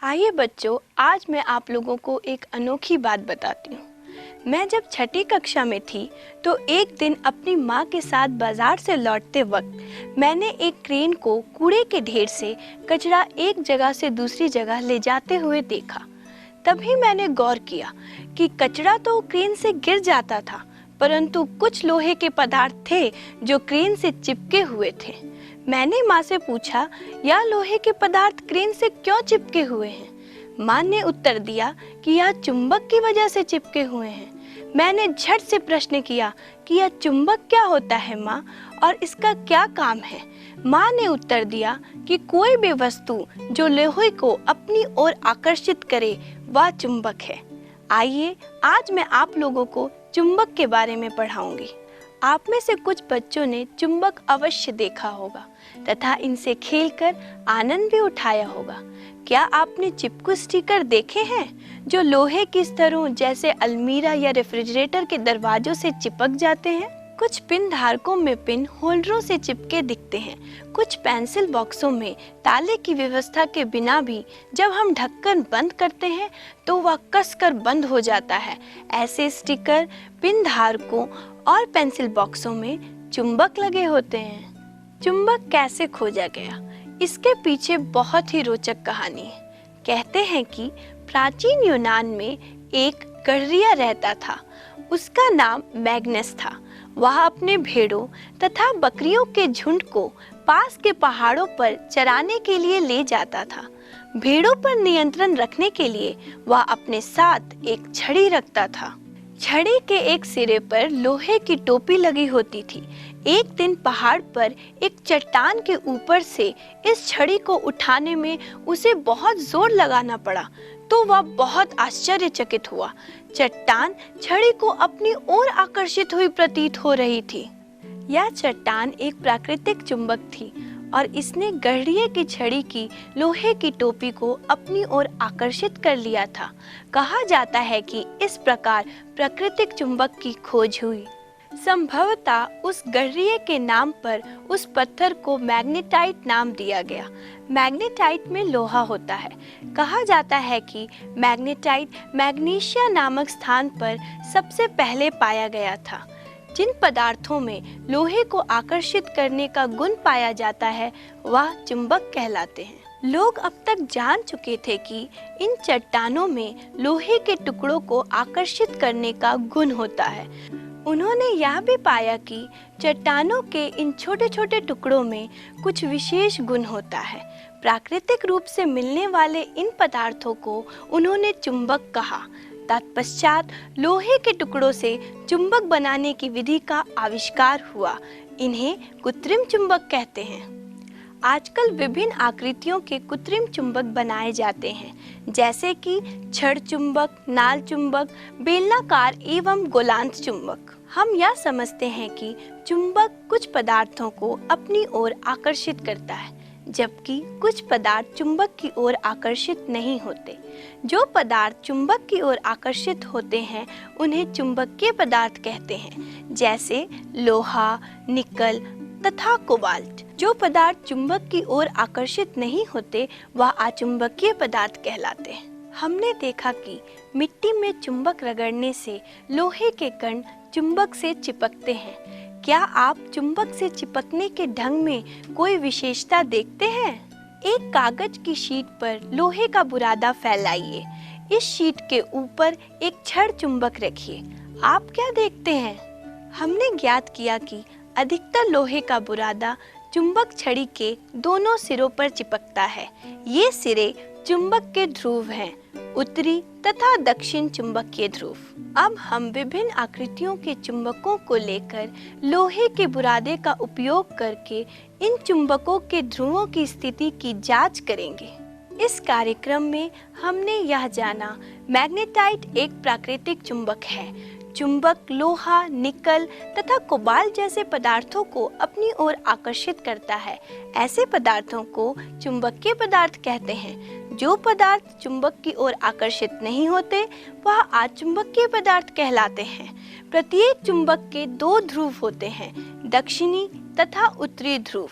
आइए बच्चों, आज मैं आप लोगों को एक अनोखी बात बताती हूँ। मैं जब छठी कक्षा में थी तो एक दिन अपनी माँ के साथ बाजार से लौटते वक्त मैंने एक क्रेन को कूड़े के ढेर से कचरा एक जगह से दूसरी जगह ले जाते हुए देखा। तभी मैंने गौर किया कि कचरा तो क्रेन से गिर जाता था, परंतु कुछ लोहे के पदार्थ थे जो क्रेन से चिपके हुए थे। मैंने माँ से पूछा, यह लोहे के पदार्थ क्रेन से क्यों चिपके हुए हैं? माँ ने उत्तर दिया कि यह चुंबक की वजह से चिपके हुए हैं। मैंने झट से प्रश्न किया कि यह चुंबक क्या होता है माँ, और इसका क्या काम है? माँ ने उत्तर दिया कि कोई भी वस्तु जो लोहे को अपनी ओर आकर्षित करे वह चुंबक है। आइए आज मैं आप लोगों को चुंबक के बारे में पढ़ाऊंगी। आप में से कुछ बच्चों ने चुंबक अवश्य देखा होगा तथा इनसे खेलकर आनंद भी उठाया होगा। क्या आपने चिपकू स्टिकर देखे हैं जो लोहे की स्तरों जैसे अलमीरा या रेफ्रिजरेटर के दरवाजों से चिपक जाते हैं? कुछ पिन धारकों में पिन होल्डरों से चिपके दिखते हैं। कुछ पेंसिल बॉक्सों में ताले की व्यवस्था के बिना भी जब हम ढक्कन बंद करते हैं तो वह कसकर बंद हो जाता है। ऐसे स्टिकर पिन धारकों और पेंसिल बॉक्सों में चुंबक लगे होते हैं। चुंबक कैसे खोजा गया, इसके पीछे बहुत ही रोचक कहानी है। कहते हैं कि प्राचीन यूनान में एक गडरिया रहता था। उसका नाम मैग्नस था। वह अपने भेड़ों तथा बकरियों के झुंड को पास के पहाड़ों पर चराने के लिए ले जाता था। भेड़ों पर नियंत्रण रखने के लिए वह अपने साथ एक छड़ी रखता था। छड़ी के एक सिरे पर लोहे की टोपी लगी होती थी। एक दिन पहाड़ पर एक चट्टान के ऊपर से इस छड़ी को उठाने में उसे बहुत जोर लगाना पड़ा तो वह बहुत आश्चर्यचकित हुआ। चट्टान छड़ी को अपनी ओर आकर्षित हुई प्रतीत हो रही थी। यह चट्टान एक प्राकृतिक चुंबक थी और इसने गडरिये की छड़ी की लोहे की टोपी को अपनी ओर आकर्षित कर लिया था। कहा जाता है कि इस प्रकार प्राकृतिक चुंबक की खोज हुई। संभवतः उस गडरिये के नाम पर उस पत्थर को मैग्नेटाइट नाम दिया गया। मैग्नेटाइट में लोहा होता है। कहा जाता है कि मैग्नेटाइट मैग्नीशिया नामक स्थान पर सबसे पहले पाया गया था। जिन पदार्थों में लोहे को आकर्षित करने का गुण पाया जाता है वह चुंबक कहलाते हैं। लोग अब तक जान चुके थे कि इन चट्टानों में लोहे के टुकड़ों को आकर्षित करने का गुण होता है। उन्होंने यह भी पाया कि चट्टानों के इन छोटे छोटे टुकड़ों में कुछ विशेष गुण होता है। प्राकृतिक रूप से मिलने वाले इन पदार्थों को उन्होंने चुंबक कहा। तत्पश्चात लोहे के टुकड़ों से चुंबक बनाने की विधि का आविष्कार हुआ। इन्हें कृत्रिम चुंबक कहते हैं। आजकल विभिन्न आकृतियों के कृत्रिम चुंबक बनाए जाते हैं, जैसे कि छड़ चुंबक, नाल चुंबक, बेलनाकार एवं गोलांत चुंबक। हम यह समझते हैं कि चुंबक कुछ पदार्थों को अपनी ओर आकर्षित करता है, जबकि कुछ पदार्थ चुंबक की ओर आकर्षित नहीं होते। जो पदार्थ चुंबक की ओर आकर्षित होते हैं उन्हें चुंबकीय पदार्थ कहते हैं, जैसे लोहा, निकल तथा कोबाल्ट। जो पदार्थ चुंबक की ओर आकर्षित नहीं होते वह अचुंबकीय पदार्थ कहलाते हैं। हमने देखा कि मिट्टी में चुंबक रगड़ने से लोहे के कण चुंबक से चिपकते हैं। क्या आप चुंबक से चिपकने के ढंग में कोई विशेषता देखते हैं? एक कागज की शीट पर लोहे का बुरादा फैलाइए। इस शीट के ऊपर एक छड़ चुंबक रखिए। आप क्या देखते हैं? हमने ज्ञात किया कि अधिकतर लोहे का बुरादा चुंबक छड़ी के दोनों सिरों पर चिपकता है। ये सिरे चुंबक के ध्रुव हैं, उत्तरी तथा दक्षिण चुंबकीय ध्रुव। अब हम विभिन्न आकृतियों के चुंबकों को लेकर लोहे के बुरादे का उपयोग करके इन चुंबकों के ध्रुवों की स्थिति की जांच करेंगे। इस कार्यक्रम में हमने यह जाना, मैग्नेटाइट एक प्राकृतिक चुंबक है। चुंबक लोहा, निकल तथा कोबाल्ट जैसे पदार्थों को अपनी ओर आकर्षित करता है। ऐसे पदार्थों को चुंबकीय पदार्थ कहते हैं। जो पदार्थ चुंबक की ओर आकर्षित नहीं होते वह अचुंबकीय पदार्थ कहलाते हैं। प्रत्येक चुंबक के दो ध्रुव होते हैं, दक्षिणी तथा उत्तरी ध्रुव।